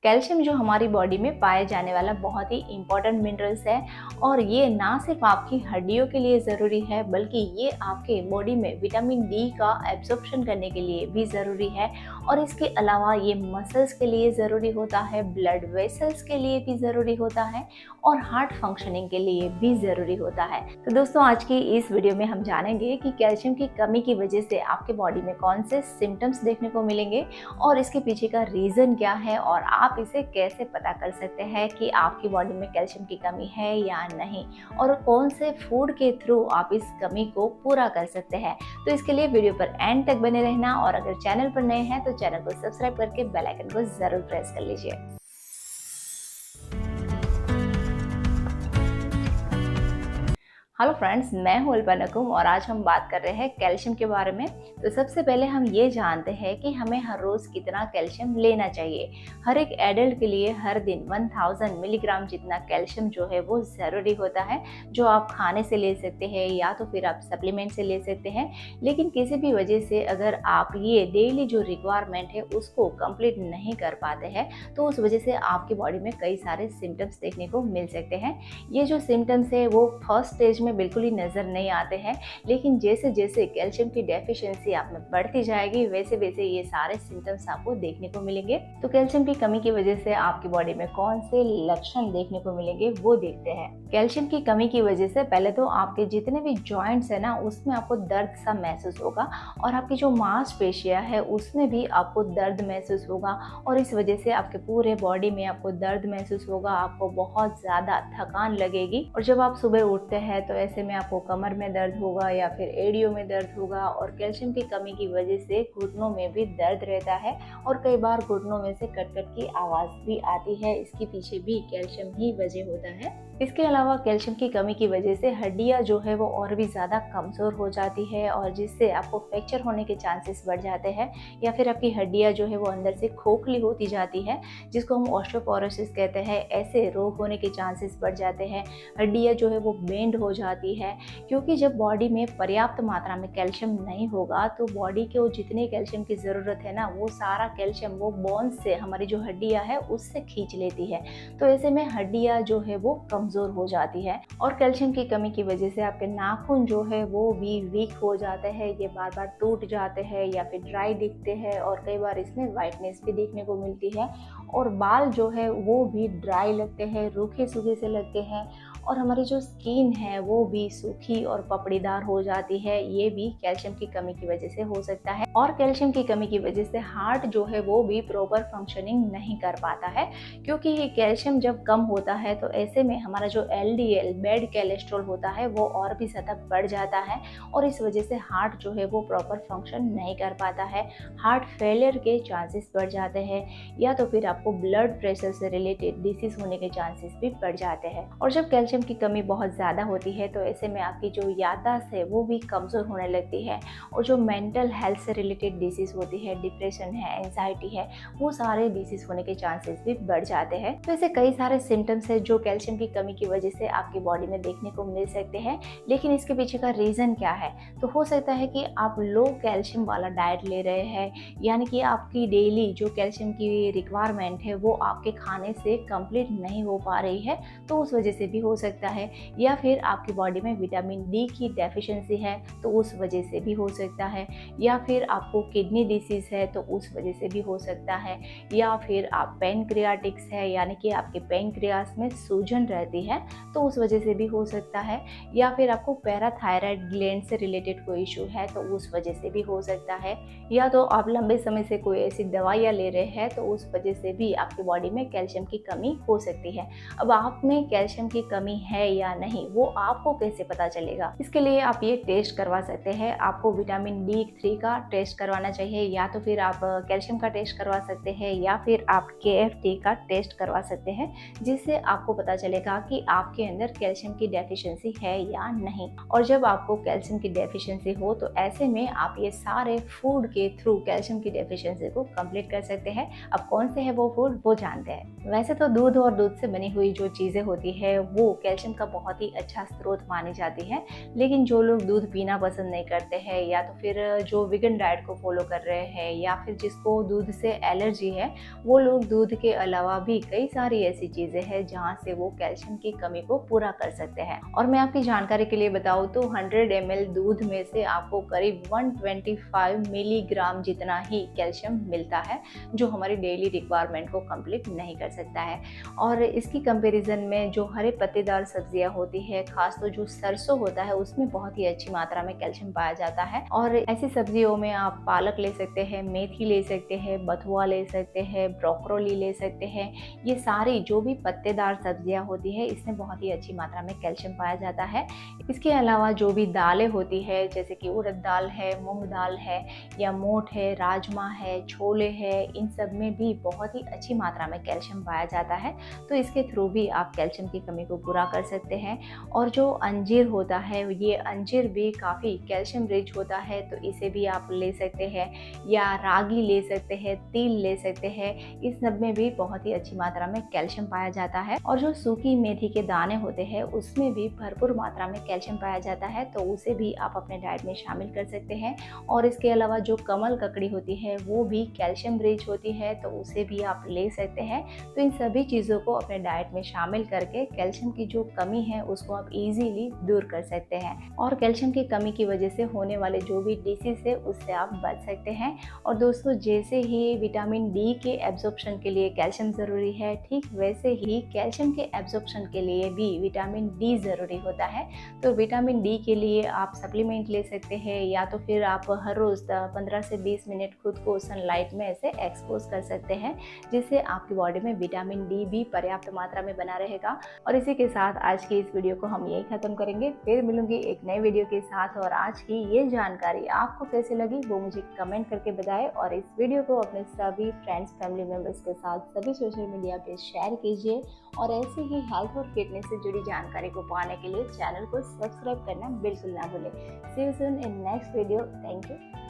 Calcium जो हमारी body में पाए जाने वाला बहुत ही इम्पोर्टेंट मिनरल्स है और ये ना सिर्फ आपकी हड्डियों के लिए ज़रूरी है बल्कि ये आपके बॉडी में विटामिन डी का एब्जॉर्प्शन करने के लिए भी ज़रूरी है। और इसके अलावा ये मसल्स के लिए ज़रूरी होता है, ब्लड वेसल्स के लिए भी ज़रूरी होता है और हार्ट फंक्शनिंग के लिए भी ज़रूरी होता है। तो दोस्तों, आज की इस वीडियो में हम जानेंगे कि कैल्शियम की कमी की वजह से आपके बॉडी में कौन से सिम्टम्स देखने को मिलेंगे और इसके पीछे का रीज़न क्या है और आप इसे कैसे पता कर सकते हैं कि आपकी बॉडी में कैल्शियम की कमी है या नहीं, और कौन से फूड के थ्रू आप इस कमी को पूरा कर सकते हैं। तो इसके लिए वीडियो पर एंड तक बने रहना और अगर चैनल पर नए हैं तो चैनल को सब्सक्राइब करके बेल आइकन को जरूर प्रेस कर लीजिए। हेलो फ्रेंड्स, मैं हूं अल्पा नकुम और आज हम बात कर रहे हैं कैल्शियम के बारे में। तो सबसे पहले हम ये जानते हैं कि हमें हर रोज़ कितना कैल्शियम लेना चाहिए। हर एक एडल्ट के लिए हर दिन 1000 मिलीग्राम जितना कैल्शियम जो है वो ज़रूरी होता है, जो आप खाने से ले सकते हैं या तो फिर आप सप्लीमेंट से ले सकते हैं। लेकिन किसी भी वजह से अगर आप ये डेली जो रिक्वायरमेंट है उसको कंप्लीट नहीं कर पाते हैं तो उस वजह से आपकी बॉडी में कई सारे सिम्टम्स देखने को मिल सकते हैं। ये जो सिम्टम्स है वो फर्स्ट स्टेज में बिल्कुल ही नज़र नहीं आते हैं, लेकिन जैसे जैसे कैल्शियम की डेफिशिएंसी आप में बढ़ती जाएगी वैसे वैसे ये सारे सिम्टम्स आपको देखने को मिलेंगे। तो कैल्शियम की कमी की वजह से आपकी बॉडी में कौन से लक्षण देखने को मिलेंगे वो देखते हैं। कैल्शियम की कमी की वजह से पहले तो आपके जितने भी जॉइंट्स है ना उसमें आपको दर्द सा महसूस होगा और आपकी जो मांसपेशियां है उसमें भी आपको दर्द महसूस होगा और इस वजह से आपके पूरे बॉडी में आपको दर्द महसूस होगा, आपको बहुत ज़्यादा थकान लगेगी। और जब आप सुबह उठते हैं तो ऐसे में आपको कमर में दर्द होगा या फिर एड़ियों में दर्द होगा और कैल्शियम की कमी की वजह से घुटनों में भी दर्द रहता है और कई बार घुटनों में से कट कट की आवाज़ भी आती है। इसके पीछे भी कैल्शियम ही वजह होता है। इसके अलावा कैल्शियम की कमी की वजह से हड्डियां जो है वो और भी ज़्यादा कमज़ोर हो जाती है और जिससे आपको फ्रैक्चर होने के चांसेस बढ़ जाते हैं या फिर आपकी हड्डियां जो है वो अंदर से खोखली होती जाती है, जिसको हम ऑस्टियोपोरोसिस कहते हैं। ऐसे रोग होने के चांसेस बढ़ जाते हैं, हड्डियां जो है वो बेंड हो जाती है, क्योंकि जब बॉडी में पर्याप्त मात्रा में कैल्शियम नहीं होगा तो बॉडी को जितने कैल्शियम की ज़रूरत है ना वो सारा कैल्शियम वो बोन्स से, हमारी जो हड्डियाँ है उससे खींच लेती है। तो ऐसे में हड्डियाँ जो है वो कमज़ोर हो जाती है और कैल्शियम की कमी की वजह से आपके नाखून जो है वो भी वीक हो जाते हैं, ये बार बार टूट जाते हैं या फिर ड्राई दिखते हैं और कई बार इसमें वाइटनेस भी देखने को मिलती है और बाल जो है वो भी ड्राई लगते हैं, रूखे सूखे से लगते हैं और हमारी जो स्किन है वो भी सूखी और पपड़ीदार हो जाती है। ये भी कैल्शियम की कमी की वजह से हो सकता है। और कैल्शियम की कमी की वजह से हार्ट जो है वो भी प्रॉपर फंक्शनिंग नहीं कर पाता है, क्योंकि ये कैल्शियम जब कम होता है तो ऐसे में हमारा जो LDL बैड कोलेस्ट्रॉल होता है वो और भी ज़्यादा बढ़ जाता है और इस वजह से हार्ट जो है वो प्रॉपर फंक्शन नहीं कर पाता है। हार्ट फेलियर के चांसेस बढ़ जाते हैं या तो फिर आपको ब्लड प्रेशर से रिलेटेड डिसीज होने के चांसेस भी बढ़ जाते हैं। और जब कैल्शियम की कमी बहुत ज़्यादा होती है तो ऐसे में आपकी जो याददाश्त है वो भी कमज़ोर होने लगती है और जो मेंटल हेल्थ से रिलेटेड डिसीज़ होती है, डिप्रेशन है, एंजाइटी है, वो सारे डिसीज़ होने के चांसेस भी बढ़ जाते हैं। तो ऐसे कई सारे सिम्टम्स है जो कैल्शियम की कमी की वजह से आपकी बॉडी में देखने को मिल सकते हैं। लेकिन इसके पीछे का रीज़न क्या है? तो हो सकता है कि आप लो कैल्शियम वाला डाइट ले रहे हैं, यानी कि आपकी डेली जो कैल्शियम की रिक्वायरमेंट है वो आपके खाने से कंप्लीट नहीं हो पा रही है, तो उस वजह से भी हो सकता है। या फिर आपकी बॉडी में विटामिन डी की डेफिशिएंसी है तो उस वजह से भी हो सकता है, या फिर आपको किडनी डिसीज़ है तो उस वजह से भी हो सकता है, या फिर आप पैनक्रियाटिक्स है यानी कि आपके पैनक्रियास में सूजन रहती है तो उस वजह से भी हो सकता है, या फिर आपको पैराथायराइड ग्लैंड से रिलेटेड कोई इशू है तो उस वजह से भी हो सकता है, या तो आप लंबे समय से कोई ऐसी दवाइयाँ ले रहे हैं तो उस वजह से भी आपकी बॉडी में कैल्शियम की कमी हो सकती है। अब आप में कैल्शियम की कमी है या नहीं वो आपको कैसे पता चलेगा? इसके लिए आप ये टेस्ट करवा सकते हैं। आपको विटामिन D3 का टेस्ट करवाना चाहिए, या तो फिर आप कैल्शियम का टेस्ट करवा सकते हैं या फिर आप KFT का टेस्ट करवा सकते हैं, जिससे आपको पता चलेगा कि आपके अंदर कैल्शियम की डेफिशिएंसी है या नहीं। और जब आपको कैल्शियम की डेफिशिएंसी हो तो ऐसे में आप ये सारे फूड के थ्रू कैल्शियम की डेफिशिएंसी को कंप्लीट कर सकते हैं। अब कौन से है वो फूड वो जानते हैं। वैसे तो दूध और दूध से बनी हुई जो चीज़ें होती है वो कैल्शियम का बहुत ही अच्छा स्रोत मानी जाती है। लेकिन जो लोग दूध पीना पसंद नहीं करते हैं, या तो फिर जो वीगन डाइट को फॉलो कर रहे हैं, या फिर जिसको दूध से एलर्जी है, वो लोग दूध के अलावा भी कई सारी ऐसी चीज़ें हैं जहाँ से वो कैल्शियम की कमी को पूरा कर सकते हैं। और मैं आपकी जानकारी के लिए बताऊँ तो 100 ml दूध में से आपको करीब 125 मिलीग्राम जितना ही कैल्शियम मिलता है, जो हमारी डेली रिक्वायरमेंट को कंप्लीट नहीं कर सकता है। और इसकी कंपैरिजन में जो हरे पत्तेदार सब्जियां होती है, खास तो जो सरसों होता है, उसमें बहुत ही अच्छी मात्रा में कैल्शियम पाया जाता है। और ऐसी सब्जियों में आप पालक ले सकते हैं, मेथी ले सकते हैं, बथुआ ले सकते हैं, ब्रोकोली ले सकते हैं। ये सारी जो भी पत्तेदार सब्जियां होती है, इसमें बहुत ही अच्छी मात्रा में कैल्शियम पाया जाता है। इसके अलावा जो भी दालें होती है, जैसे कि उड़द दाल है, मूंग दाल है, या मोठ है, राजमा है, छोले है, इन सब में भी बहुत ही अच्छी मात्रा में कैल्शियम पाया जाता है। तो इसके थ्रू भी आप कैल्शियम की कमी को पूरा कर सकते हैं। और जो अंजीर होता है, ये अंजीर भी काफ़ी कैल्शियम रिच होता है, तो इसे भी आप ले सकते हैं। या रागी ले सकते हैं, तिल ले सकते हैं, इस सब में भी बहुत ही अच्छी मात्रा में कैल्शियम पाया जाता है। और जो सूखी मेथी के दाने होते हैं, उसमें भी भरपूर मात्रा में कैल्शियम पाया जाता है, तो उसे भी आप अपने डाइट में शामिल कर सकते हैं। और इसके अलावा जो कमल ककड़ी होती है, वो भी कैल्शियम रिच होती है, तो उसे भी आप ले सकते हैं। तो इन सभी चीज़ों को अपने डाइट में शामिल करके कैल्शियम की जो कमी है उसको आप इजीली दूर कर सकते हैं। और कैल्शियम की कमी की वजह से होने वाले जो भी डिसीज है, उससे आप बच सकते हैं। और दोस्तों, जैसे ही विटामिन डी के एब्जॉर्प्शन के लिए कैल्शियम ज़रूरी है, ठीक वैसे ही कैल्शियम के एब्जॉर्प्शन के लिए भी विटामिन डी ज़रूरी होता है। तो विटामिन डी के लिए आप सप्लीमेंट ले सकते हैं, या तो फिर आप हर रोज़ 15 से 20 मिनट खुद को सनलाइट में ऐसे एक्सपोज कर सकते हैं, जिससे आपकी बॉडी में विटामिन डी भी पर्याप्त मात्रा में बना रहेगा। और इसी के साथ आज की इस वीडियो को हम यही खत्म करेंगे। फिर मिलूंगी एक नए वीडियो के साथ। और आज की ये जानकारी आपको कैसी लगी वो मुझे कमेंट करके बताएं। और इस वीडियो को अपने सभी फ्रेंड्स, फैमिली मेम्बर्स के साथ सभी सोशल मीडिया पे शेयर कीजिए। और ऐसे ही हेल्थ और फिटनेस से जुड़ी जानकारी को पाने के लिए चैनल को सब्सक्राइब करना बिल्कुल ना भूलें। See you soon in next video. Thank you.